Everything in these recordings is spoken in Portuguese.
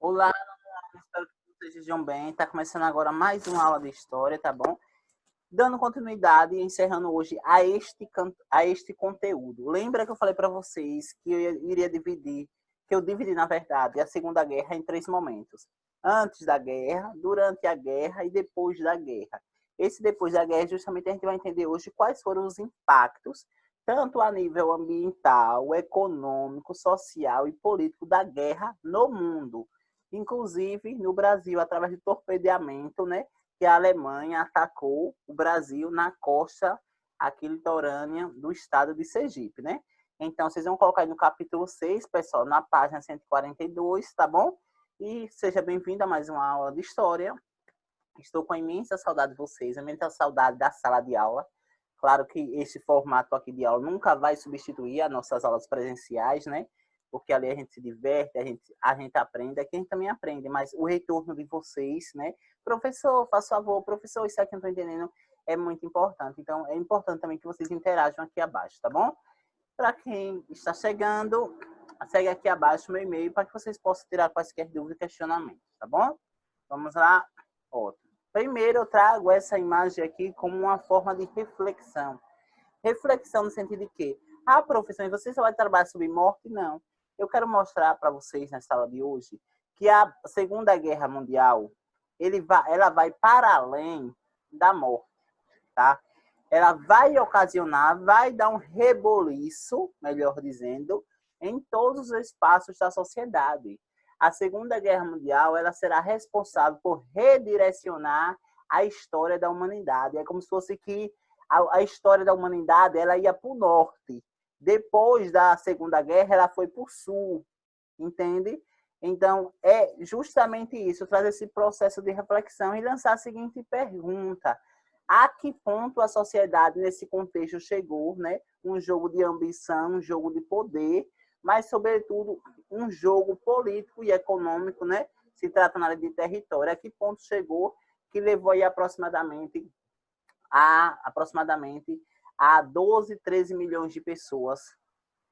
Olá, espero que vocês estejam bem. Está começando agora mais uma aula de história, tá bom? Dando continuidade e encerrando hoje a este conteúdo. Lembra que eu falei para vocês que eu iria dividir, que eu dividi, na verdade, a Segunda Guerra em 3 momentos. Antes da guerra, durante a guerra e depois da guerra. Esse depois da guerra, justamente a gente vai entender hoje quais foram os impactos, tanto a nível ambiental, econômico, social e político da guerra no mundo. Inclusive no Brasil, através de torpedeamento, né? Que a Alemanha atacou o Brasil na costa aqui litorânea do estado de Sergipe, né? Então, vocês vão colocar aí no capítulo 6, pessoal, na página 142, tá bom? E seja bem-vindo a mais uma aula de história. Estou com imensa saudade de vocês, imensa saudade da sala de aula. Claro que esse formato aqui de aula nunca vai substituir as nossas aulas presenciais, né? Porque ali a gente se diverte, a gente aprende, aqui a gente também aprende, mas o retorno de vocês, né? Professor, faz favor, professor, isso aqui eu não estou entendendo, é muito importante. Então, é importante também que vocês interajam aqui abaixo, tá bom? Para quem está chegando, segue aqui abaixo o meu e-mail para que vocês possam tirar quaisquer dúvidas e questionamentos, tá bom? Vamos lá. Outro. Primeiro, eu trago essa imagem aqui como uma forma de reflexão. Reflexão no sentido de que, professor, você só vai trabalhar sobre morte? Não. Eu quero mostrar para vocês na sala de hoje que a Segunda Guerra Mundial, ela vai para além da morte, tá? Ela vai ocasionar, vai dar um reboliço, melhor dizendo, em todos os espaços da sociedade. A Segunda Guerra Mundial, ela será responsável por redirecionar a história da humanidade. É como se fosse que a história da humanidade ela ia para o norte. Depois da Segunda Guerra, ela foi para o sul, entende? Então, é justamente isso, trazer esse processo de reflexão e lançar a seguinte pergunta: a que ponto a sociedade nesse contexto chegou, né? Um jogo de ambição, um jogo de poder, mas, sobretudo, um jogo político e econômico, né? Se trata na área de território. A que ponto chegou que levou aí aproximadamente a 12, 13 milhões de pessoas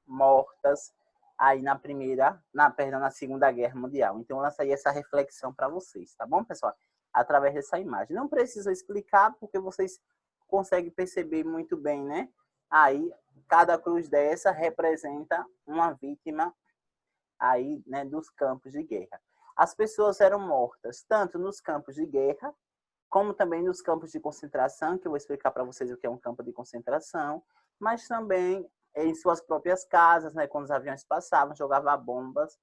mortas aí na Segunda Guerra Mundial. Então, eu lancei essa reflexão para vocês, tá bom, pessoal? Através dessa imagem. Não precisa explicar, porque vocês conseguem perceber muito bem, né? Aí, cada cruz dessa representa uma vítima aí, né, dos campos de guerra. As pessoas eram mortas tanto nos campos de guerra, como também nos campos de concentração, que eu vou explicar para vocês o que é um campo de concentração, mas também em suas próprias casas, né, quando os aviões passavam, jogavam bombas,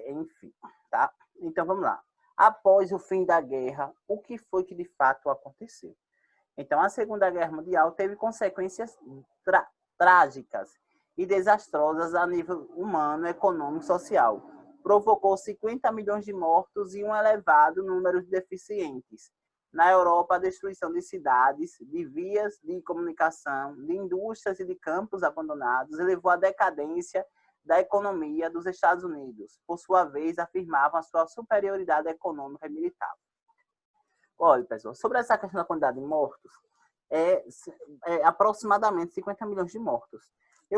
enfim, tá? Então, vamos lá. Após o fim da guerra, o que foi que de fato aconteceu? Então, a Segunda Guerra Mundial teve consequências trágicas e desastrosas a nível humano, econômico e social. Provocou 50 milhões de mortos e um elevado número de deficientes. Na Europa, a destruição de cidades, de vias de comunicação, de indústrias e de campos abandonados levou à decadência da economia dos Estados Unidos. Por sua vez, afirmavam a sua superioridade econômica e militar. Olha, pessoal, sobre essa questão da quantidade de mortos, é aproximadamente 50 milhões de mortos.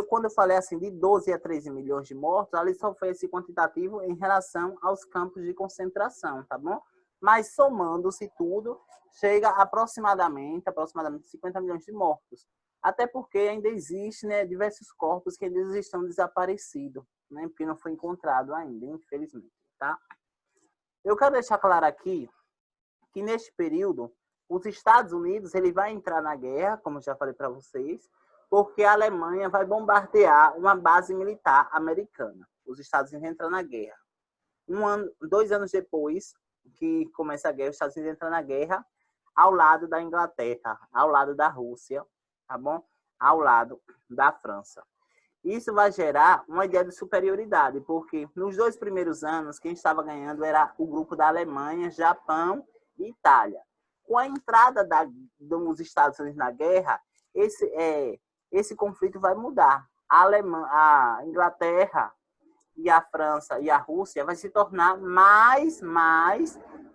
Quando eu falei assim de 12 a 13 milhões de mortos, ali só foi esse quantitativo em relação aos campos de concentração, tá bom? Mas somando-se tudo, chega aproximadamente 50 milhões de mortos. Até porque ainda existe, né, diversos corpos que eles estão desaparecidos, né, porque não foi encontrado ainda, infelizmente, tá? Eu quero deixar claro aqui que neste período os Estados Unidos ele vai entrar na guerra, como já falei para vocês, porque a Alemanha vai bombardear uma base militar americana. Os Estados Unidos entram na guerra. 2 anos depois que começa a guerra, os Estados Unidos entram na guerra ao lado da Inglaterra, ao lado da Rússia, tá bom? Ao lado da França. Isso vai gerar uma ideia de superioridade, porque nos 2 primeiros anos, quem estava ganhando era o grupo da Alemanha, Japão e Itália. Com a entrada dos Estados Unidos na guerra, esse conflito vai mudar. A Inglaterra e a França e a Rússia vai se tornar mais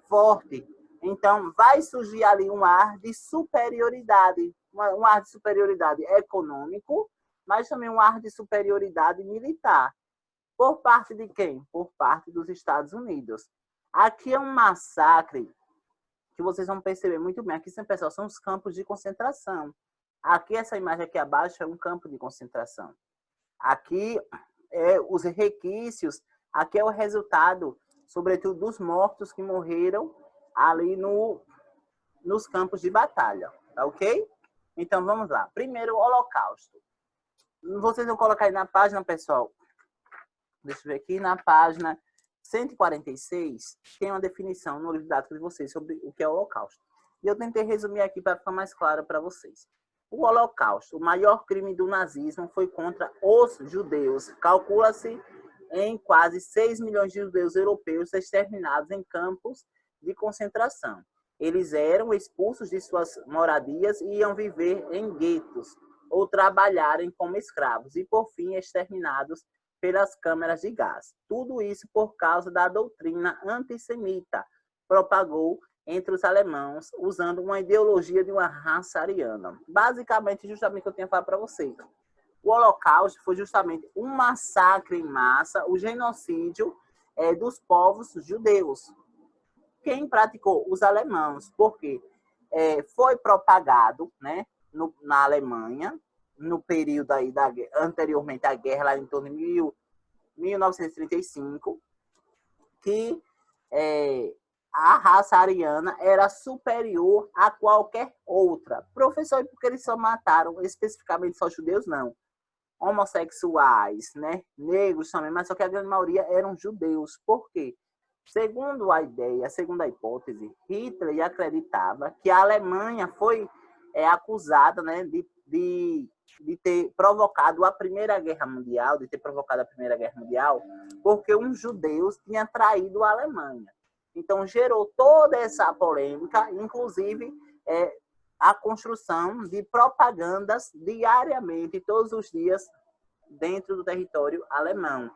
forte. Então, vai surgir ali um ar de superioridade, um ar de superioridade econômico, mas também um ar de superioridade militar. Por parte de quem? Por parte dos Estados Unidos. Aqui é um massacre que vocês vão perceber muito bem. Aqui, pessoal, são os campos de concentração. Aqui, essa imagem aqui abaixo é um campo de concentração. Aqui é os requisitos, aqui é o resultado, sobretudo, dos mortos que morreram ali nos campos de batalha, tá ok? Então, vamos lá. Primeiro, o Holocausto. Vocês vão colocar aí na página, pessoal. Deixa eu ver aqui, na página 146, tem uma definição no livro didático de vocês sobre o que é o Holocausto. E eu tentei resumir aqui para ficar mais claro para vocês. O Holocausto, o maior crime do nazismo, foi contra os judeus. Calcula-se em quase 6 milhões de judeus europeus exterminados em campos de concentração. Eles eram expulsos de suas moradias e iam viver em guetos ou trabalharem como escravos e, por fim, exterminados pelas câmeras de gás. Tudo isso por causa da doutrina antissemita, propagou entre os alemãos, usando uma ideologia de uma raça ariana. Basicamente, justamente o que eu tinha falado para vocês. O Holocausto foi justamente um massacre em massa, o genocídio dos povos judeus. Quem praticou? Os alemãos, porque foi propagado, né, na Alemanha, no período aí anteriormente à guerra, lá em torno de 1935, que a raça ariana era superior a qualquer outra. Professor, e por que eles só mataram especificamente só judeus? Não. Homossexuais, né? Negros também, mas só que a grande maioria eram judeus. Por quê? Segundo a ideia, segundo a hipótese, Hitler acreditava que a Alemanha foi acusada, né, de ter provocado a Primeira Guerra Mundial, porque um judeu tinha traído a Alemanha. Então, gerou toda essa polêmica, inclusive a construção de propagandas diariamente, todos os dias, dentro do território alemão,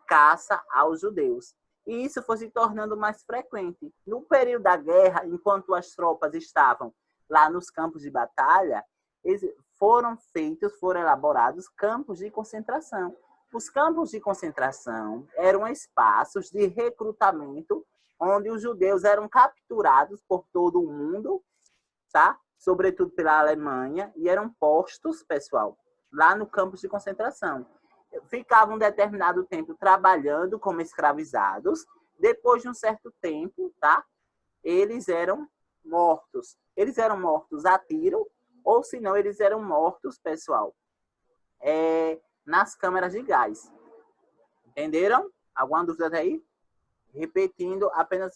caça aos judeus. E isso foi se tornando mais frequente. No período da guerra, enquanto as tropas estavam lá nos campos de batalha, foram elaborados campos de concentração. Os campos de concentração eram espaços de recrutamento onde os judeus eram capturados por todo o mundo, tá? Sobretudo pela Alemanha, e eram postos, pessoal, lá no campos de concentração. Ficavam um determinado tempo trabalhando como escravizados. Depois de um certo tempo, tá? Eles eram mortos. Eles eram mortos a tiro, ou se não, eles eram mortos, pessoal, nas câmeras de gás. Entenderam? Alguma dúvida aí? Repetindo, apenas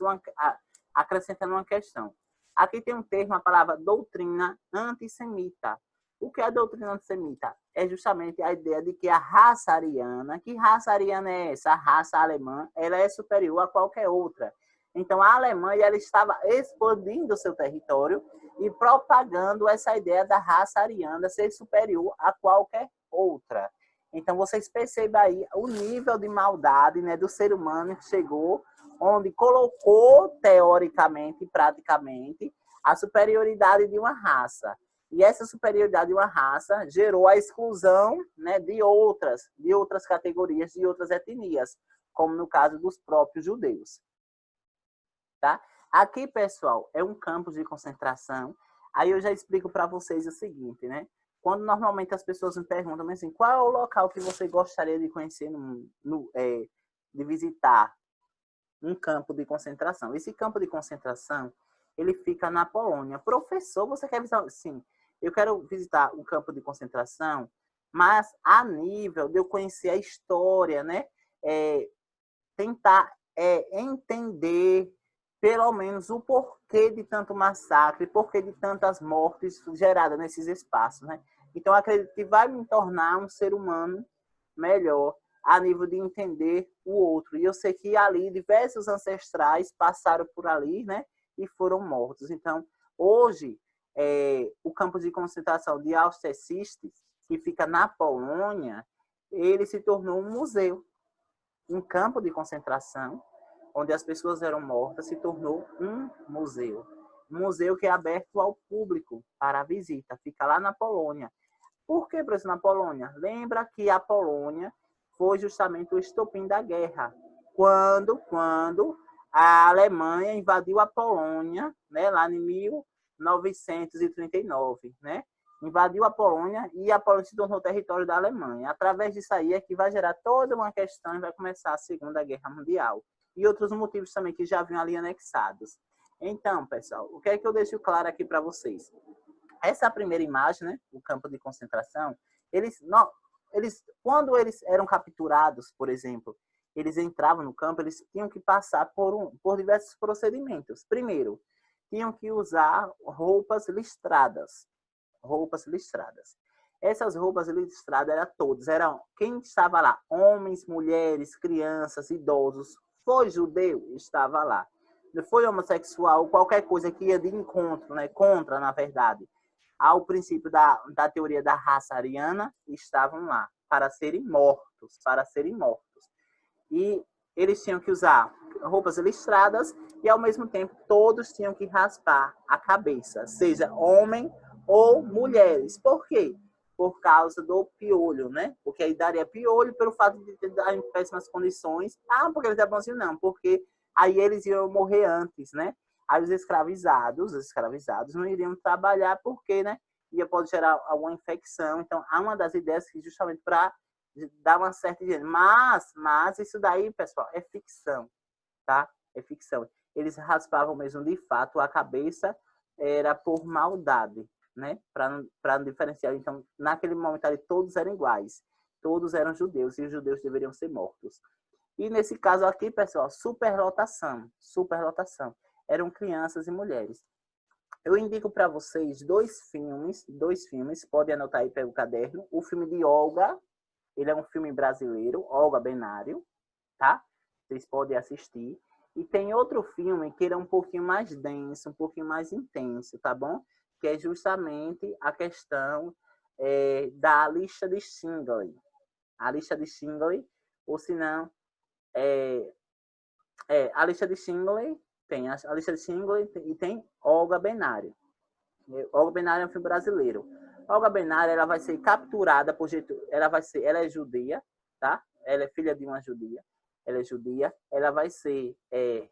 acrescentando uma questão. Aqui tem um termo, a palavra doutrina antissemita. O que é a doutrina antissemita? É justamente a ideia de que a raça ariana, que raça ariana é essa? A raça alemã, ela é superior a qualquer outra. Então, a Alemanha ela estava expandindo o seu território e propagando essa ideia da raça ariana ser superior a qualquer outra. Então, vocês percebem aí o nível de maldade, né, do ser humano que chegou, onde colocou, teoricamente e praticamente, a superioridade de uma raça. E essa superioridade de uma raça gerou a exclusão, né, de outras categorias, de outras etnias, como no caso dos próprios judeus. Tá? Aqui, pessoal, é um campo de concentração. Aí eu já explico para vocês o seguinte, né? Quando normalmente as pessoas me perguntam assim, qual é o local que você gostaria de conhecer, de visitar um campo de concentração? Esse campo de concentração, ele fica na Polônia. Professor, você quer visitar? Sim, eu quero visitar um campo de concentração, mas a nível de eu conhecer a história, né? Tentar entender pelo menos o porquê de tanto massacre, porquê de tantas mortes geradas nesses espaços, né? Então, eu acredito que vai me tornar um ser humano melhor a nível de entender o outro. E eu sei que ali diversos ancestrais passaram por ali, né? E foram mortos. Então, hoje, o campo de concentração de Auschwitz, que fica na Polônia, ele se tornou um museu. Um campo de concentração, onde as pessoas eram mortas, se tornou um museu. Um museu que é aberto ao público para a visita. Fica lá na Polônia. Por que, professor, na Polônia? Lembra que a Polônia foi justamente o estopim da guerra. Quando a Alemanha invadiu a Polônia, né, lá em 1939, né? Invadiu a Polônia e a Polônia se tornou território da Alemanha. Através disso aí é que vai gerar toda uma questão e vai começar a Segunda Guerra Mundial. E outros motivos também que já vinham ali anexados. Então, pessoal, o que é que eu deixo claro aqui para vocês? Essa primeira imagem, né, o campo de concentração, quando eles eram capturados, por exemplo, eles entravam no campo, eles tinham que passar por diversos procedimentos. Primeiro, tinham que usar roupas listradas. Essas roupas listradas eram quem estava lá, homens, mulheres, crianças, idosos, foi judeu, estava lá. Foi homossexual, qualquer coisa que ia de encontro, né, contra, na verdade, ao princípio da teoria da raça ariana, estavam lá para serem mortos. E eles tinham que usar roupas listradas e, ao mesmo tempo, todos tinham que raspar a cabeça, seja homem ou mulheres. Por quê? Por causa do piolho, né? Porque aí daria piolho pelo fato de estar em péssimas condições. Ah, porque eles é bonzinho? Não, porque aí eles iam morrer antes, né? Aí os escravizados não iriam trabalhar porque, né? Pode gerar alguma infecção. Então, há uma das ideias que justamente para dar uma certa higiene. Mas isso daí, pessoal, é ficção, tá? É ficção. Eles raspavam mesmo de fato a cabeça, era por maldade, né? Para diferenciar. Então, naquele momento ali, todos eram iguais. Todos eram judeus e os judeus deveriam ser mortos. E nesse caso aqui, pessoal, superlotação. Eram crianças e mulheres. Eu indico para vocês dois filmes, podem anotar aí pelo caderno. O filme de Olga, ele é um filme brasileiro, Olga Benário, tá? Vocês podem assistir. E tem outro filme que ele é um pouquinho mais denso, um pouquinho mais intenso, tá bom? Que é justamente a questão da lista de Schindler. A lista de Schindler, ou se não, a lista de Schindler, tem a lista de Schindler e tem Olga Benário. Olga Benário é um filme brasileiro. Olga Benário, ela vai ser capturada por Getúlio, ela é judia, tá? Ela é filha de uma judia. Ela é judia, ela vai ser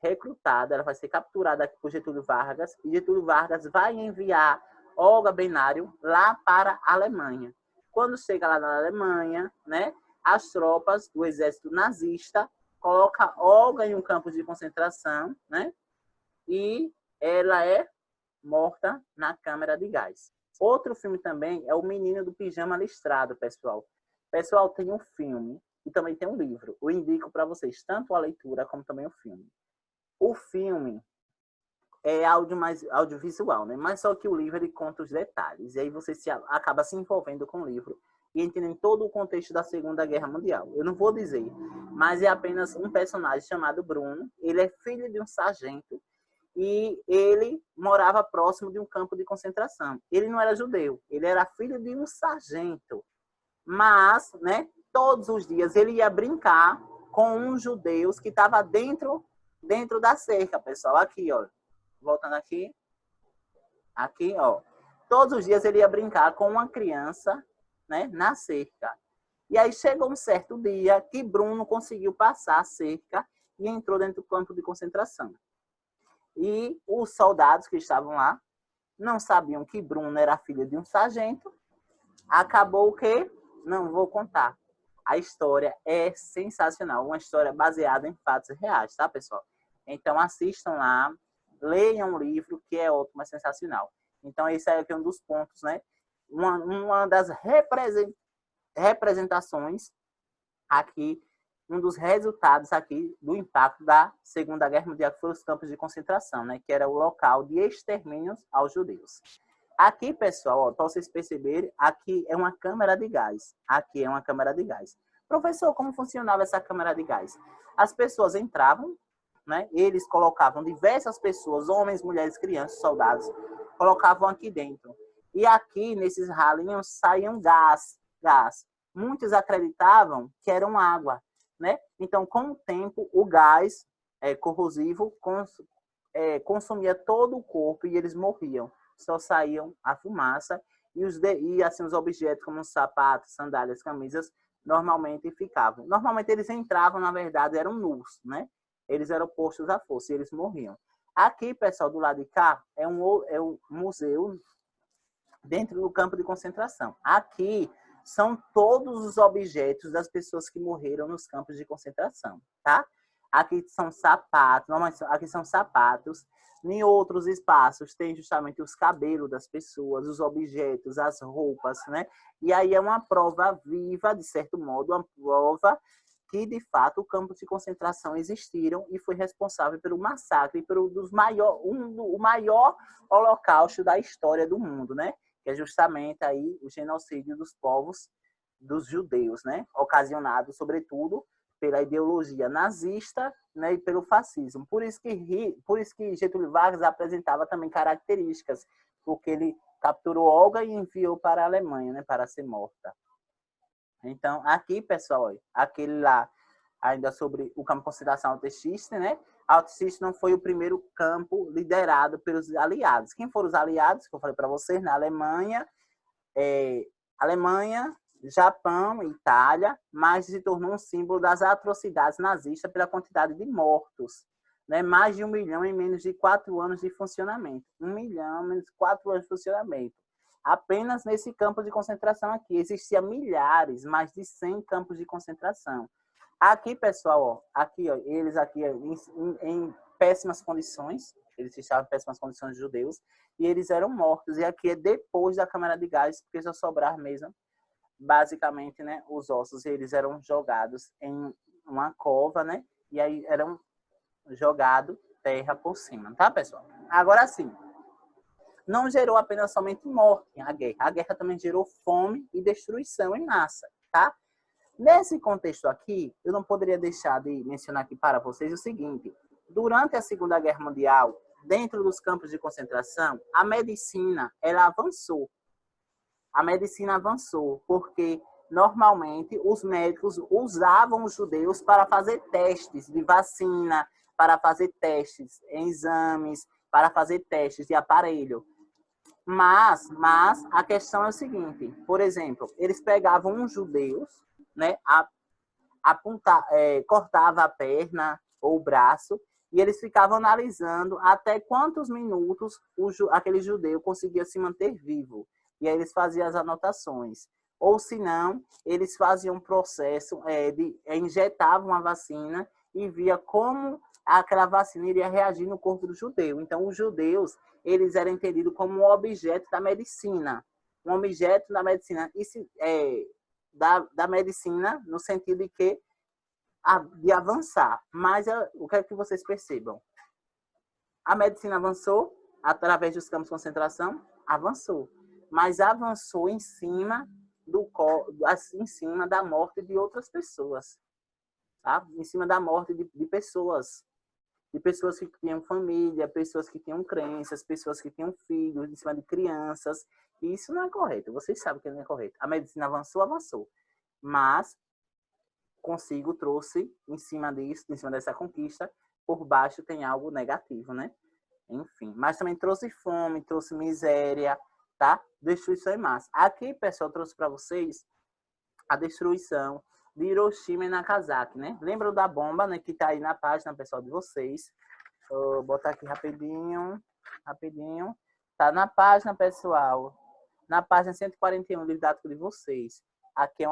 recrutada, ela vai ser capturada por Getúlio Vargas, e Getúlio Vargas vai enviar Olga Benário lá para a Alemanha. Quando chega lá na Alemanha, né, as tropas do exército nazista colocam Olga em um campo de concentração, né, e ela é morta na câmara de gás. Outro filme também é O Menino do Pijama Listrado, pessoal. Pessoal, tem um filme e também tem um livro. Eu indico para vocês tanto a leitura como também o filme. O filme é audiovisual, né? Mas só que o livro ele conta os detalhes. E aí você acaba se envolvendo com o livro e entendendo todo o contexto da Segunda Guerra Mundial. Eu não vou dizer, mas é apenas um personagem chamado Bruno. Ele é filho de um sargento e ele morava próximo de um campo de concentração. Ele não era judeu, ele era filho de um sargento. Mas, né, todos os dias ele ia brincar com uns judeus que estava dentro da cerca, pessoal. Aqui, ó. Voltando aqui. Aqui, ó. Todos os dias ele ia brincar com uma criança, né, na cerca. E aí chegou um certo dia que Bruno conseguiu passar a cerca e entrou dentro do campo de concentração. E os soldados que estavam lá não sabiam que Bruno era filho de um sargento. Acabou que, não vou contar. A história é sensacional, uma história baseada em fatos reais, tá, pessoal? Então assistam lá, leiam o livro, que é ótimo, é sensacional. Então esse é um dos pontos, né? Uma das representações aqui, um dos resultados aqui do impacto da Segunda Guerra Mundial, que foram os campos de concentração, né? Que era o local de extermínio aos judeus. Aqui, pessoal, para vocês perceberem, aqui é uma câmara de gás. Aqui é uma câmara de gás. Professor, como funcionava essa câmara de gás? As pessoas entravam, né? Eles colocavam diversas pessoas, homens, mulheres, crianças, soldados, colocavam aqui dentro. E aqui, nesses ralinhos, saíam gás. Muitos acreditavam que eram água, né? Então, com o tempo, o gás corrosivo consumia todo o corpo e eles morriam. Só saíam a fumaça e assim, os objetos como sapatos, sandálias, camisas, normalmente ficavam. Normalmente eles entravam, na verdade, eram nus, né? Eles eram postos à força e eles morriam. Aqui, pessoal, do lado de cá, é um museu dentro do campo de concentração. Aqui são todos os objetos das pessoas que morreram nos campos de concentração, tá? Aqui são sapatos, normalmente aqui são sapatos. Em outros espaços tem justamente os cabelos das pessoas, os objetos, as roupas, né? E aí é uma prova viva, de certo modo, uma prova que, de fato, o campo de concentração existiram e foi responsável pelo massacre, o maior holocausto da história do mundo, né? Que é justamente aí o genocídio dos povos dos judeus, né? Ocasionado, sobretudo, pela ideologia nazista, né, e pelo fascismo. Por isso que Getúlio Vargas apresentava também características, porque ele capturou Olga e enviou para a Alemanha, né, para ser morta. Então, aqui, pessoal, aquele lá, ainda sobre o campo de concentração Auschwitz, né? Auschwitz não foi o primeiro campo liderado pelos aliados. Quem foram os aliados? Que eu falei para vocês, na Alemanha, Japão e Itália, mas se tornou um símbolo das atrocidades nazistas pela quantidade de mortos. Né? Mais de 1 milhão em menos de 4 anos de funcionamento. 1 milhão em menos de 4 anos de funcionamento. Apenas nesse campo de concentração aqui, existia milhares, mais de 100 campos de concentração. Aqui, pessoal, ó, aqui, ó, eles aqui em péssimas condições, eles estavam em péssimas condições de judeus, e eles eram mortos. E aqui é depois da câmara de gás, porque só sobrar mesmo, basicamente, né, os ossos, eles eram jogados em uma cova, né, e aí eram jogados terra por cima, tá, pessoal? Agora sim, não gerou apenas somente morte a guerra. A guerra também gerou fome e destruição em massa, tá? Nesse contexto aqui, eu não poderia deixar de mencionar aqui para vocês o seguinte. Durante a Segunda Guerra Mundial, dentro dos campos de concentração, a medicina, ela avançou. A medicina avançou porque, normalmente, os médicos usavam os judeus para fazer testes de vacina, para fazer testes em exames, para fazer testes de aparelho. Mas a questão é o seguinte, por exemplo, eles pegavam os judeus, né, cortava a perna ou o braço, e eles ficavam analisando até quantos minutos aquele judeu conseguia se manter vivo. E aí eles faziam as anotações. Ou se não, eles faziam um processo injetavam a vacina e via como aquela vacina iria reagir no corpo do judeu. Então, os judeus, eles eram entendidos como um objeto da medicina. Um objeto da medicina. Da medicina, no sentido de que de avançar. Mas o que é que vocês percebam? A medicina avançou através dos campos de concentração? Avançou. Mas avançou em cima da morte de outras pessoas. Tá? Em cima da morte de pessoas. De pessoas que tinham família, pessoas que tinham crenças, pessoas que tinham filhos, em cima de crianças. E isso não é correto. Vocês sabem que não é correto. A medicina avançou. Mas consigo trouxe em cima disso, em cima dessa conquista, por baixo tem algo negativo, né? Enfim, mas também trouxe fome, trouxe miséria, tá? Destruição em massa. Aqui, pessoal, eu trouxe para vocês a destruição de Hiroshima e Nagasaki, né? Lembram da bomba, né? Que tá aí na página, pessoal, de vocês. Vou botar aqui rapidinho. Tá na página, pessoal. Na página 141 do didático de vocês. Aqui é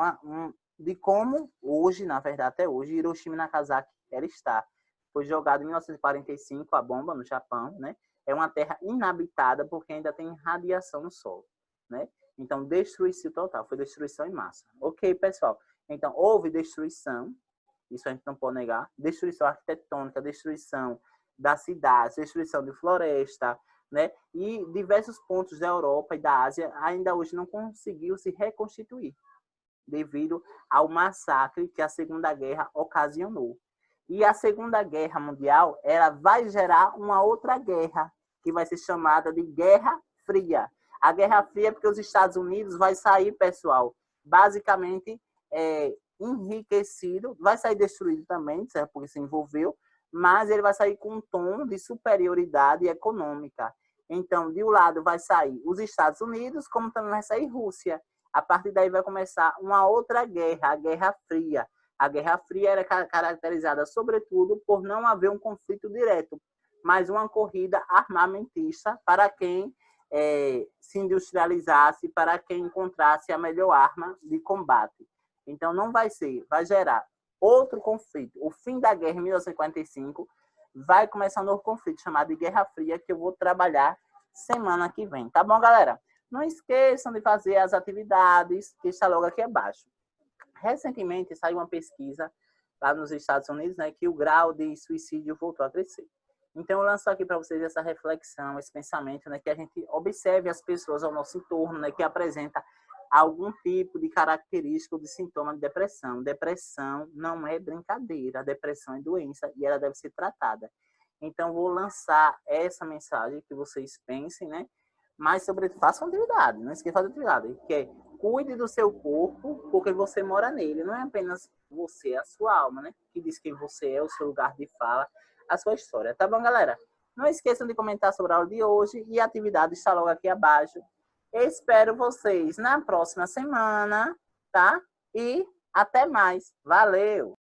de como hoje, na verdade, até hoje, Hiroshima e Nagasaki ela está. Foi jogada em 1945 a bomba no Japão, né? É uma terra inabitada porque ainda tem radiação no solo, né? Então, destruição total, foi destruição em massa. Ok, pessoal? Então, houve destruição, isso a gente não pode negar, destruição arquitetônica, destruição das cidades, destruição de floresta, né? E diversos pontos da Europa e da Ásia ainda hoje não conseguiu se reconstituir devido ao massacre que a Segunda Guerra ocasionou. E a Segunda Guerra Mundial, ela vai gerar uma outra guerra, que vai ser chamada de Guerra Fria. A Guerra Fria é porque os Estados Unidos vai sair, pessoal, basicamente enriquecido, vai sair destruído também, certo? Porque se envolveu, mas ele vai sair com um tom de superioridade econômica. Então, de um lado vai sair os Estados Unidos, como também vai sair Rússia. A partir daí vai começar uma outra guerra, a Guerra Fria. A Guerra Fria era caracterizada, sobretudo, por não haver um conflito direto, mas uma corrida armamentista para quem se industrializasse, para quem encontrasse a melhor arma de combate. Então, não vai gerar outro conflito. O fim da guerra em 1945 vai começar um novo conflito chamado de Guerra Fria, que eu vou trabalhar semana que vem. Tá bom, galera? Não esqueçam de fazer as atividades que está logo aqui abaixo. Recentemente saiu uma pesquisa lá nos Estados Unidos, né, que o grau de suicídio voltou a crescer. Então, eu lanço aqui para vocês essa reflexão, esse pensamento, né, que a gente observe as pessoas ao nosso entorno, né, que apresenta algum tipo de característica ou de sintoma de depressão. Depressão não é brincadeira, depressão é doença e ela deve ser tratada. Então, vou lançar essa mensagem que vocês pensem, né? Mas, sobretudo, façam atividade, não esqueça de atividade, que é cuide do seu corpo, porque você mora nele. Não é apenas você, a sua alma, né? Que diz quem você é, o seu lugar de fala, a sua história. Tá bom, galera? Não esqueçam de comentar sobre a aula de hoje e a atividade está logo aqui abaixo. Espero vocês na próxima semana, tá? E até mais. Valeu!